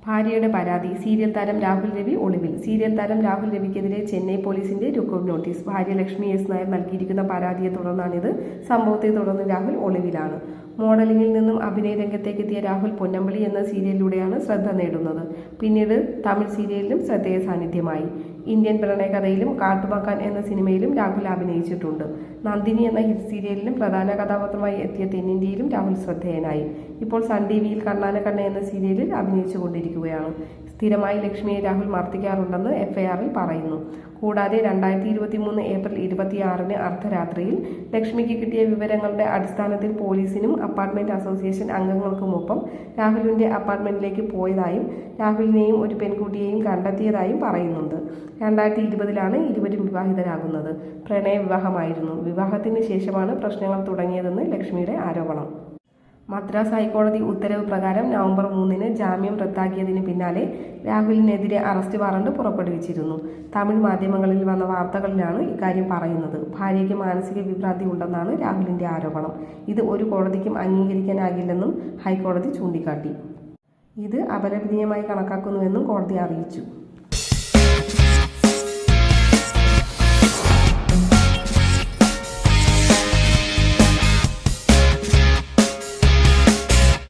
ഭാര്യയുടെ പരാതി. സീരിയൽ താരം രാഹുൽ രവി ഒളിവിൽ. സീരിയൽ താരം രാഹുൽ രവിക്കെതിരെ ചെന്നൈ പോലീസിന്റെ ലുക്കൌട്ട് നോട്ടീസ്. ഭാര്യ ലക്ഷ്മി എസ് നായർ നൽകിയിരിക്കുന്ന പരാതിയെ തുടർന്നാണിത്. സംഭവത്തെ തുടർന്ന് രാഹുൽ ഒളിവിലാണ്. മോഡലിംഗിൽ നിന്നും അഭിനയ രംഗത്തേക്കെത്തിയ രാഹുൽ പൊന്നമ്പളി എന്ന സീരിയലിലൂടെയാണ് ശ്രദ്ധ നേടുന്നത്. പിന്നീട് തമിഴ് സീരിയലിലും ശ്രദ്ധേയ സാന്നിധ്യമായി. ഇന്ത്യൻ പ്രണയകഥയിലും കാട്ടുമക്കാൻ എന്ന സിനിമയിലും രാഹുൽ അഭിനയിച്ചിട്ടുണ്ട്. നന്ദിനി എന്ന ഹിറ്റ് സീരിയലിലും പ്രധാന കഥാപാത്രമായി എത്തിയ തെന്നിന്ത്യയിലും രാഹുൽ ശ്രദ്ധേയനായി. ഇപ്പോൾ സൺ ടിവിയിൽ കണ്ണാന കണ്ണ എന്ന സീരിയലിൽ അഭിനയിച്ചുകൊണ്ടിരിക്കുകയാണ്. സ്ഥിരമായി ലക്ഷ്മിയെ രാഹുൽ മർദ്ദിക്കാറുണ്ടെന്ന് എഫ്ഐആറിൽ പറയുന്നു. കൂടാതെ 2023 ഏപ്രിൽ 26 അർദ്ധരാത്രിയിൽ ലക്ഷ്മിക്ക് കിട്ടിയ വിവരങ്ങളുടെ അടിസ്ഥാനത്തിൽ പോലീസിനും അപ്പാർട്ട്മെന്റ് അസോസിയേഷൻ അംഗങ്ങൾക്കുമൊപ്പം രാഹുലിന്റെ അപ്പാർട്ട്മെന്റിലേക്ക് പോയതായും രാഹുലിനെയും ഒരു പെൺകുട്ടിയെയും കണ്ടെത്തിയതായും പറയുന്നുണ്ട്. 2020 ഇരുവരും വിവാഹിതരാകുന്നത്. പ്രണയ വിവാഹമായിരുന്നു. വിവാഹത്തിന് ശേഷമാണ് പ്രശ്നങ്ങൾ തുടങ്ങിയതെന്ന് ലക്ഷ്മിയുടെ ആരോപണം. മദ്രാസ് ഹൈക്കോടതി ഉത്തരവ് പ്രകാരം നവംബർ 3 ജാമ്യം റദ്ദാക്കിയതിന് പിന്നാലെ രാഹുലിനെതിരെ അറസ്റ്റ് വാറണ്ട് പുറപ്പെടുവിച്ചിരുന്നു. തമിഴ് മാധ്യമങ്ങളിൽ വന്ന വാർത്തകളിലാണ് ഇക്കാര്യം പറയുന്നത്. ഭാര്യയ്ക്ക് മാനസിക വിഭ്രാന്തി ഉണ്ടെന്നാണ് രാഹുലിന്റെ ആരോപണം. ഇത് ഒരു കോടതിക്കും അംഗീകരിക്കാനാകില്ലെന്നും ഹൈക്കോടതി ചൂണ്ടിക്കാട്ടി. ഇത് അപലപനീയമായി കണക്കാക്കുന്നുവെന്നും കോടതി അറിയിച്ചു.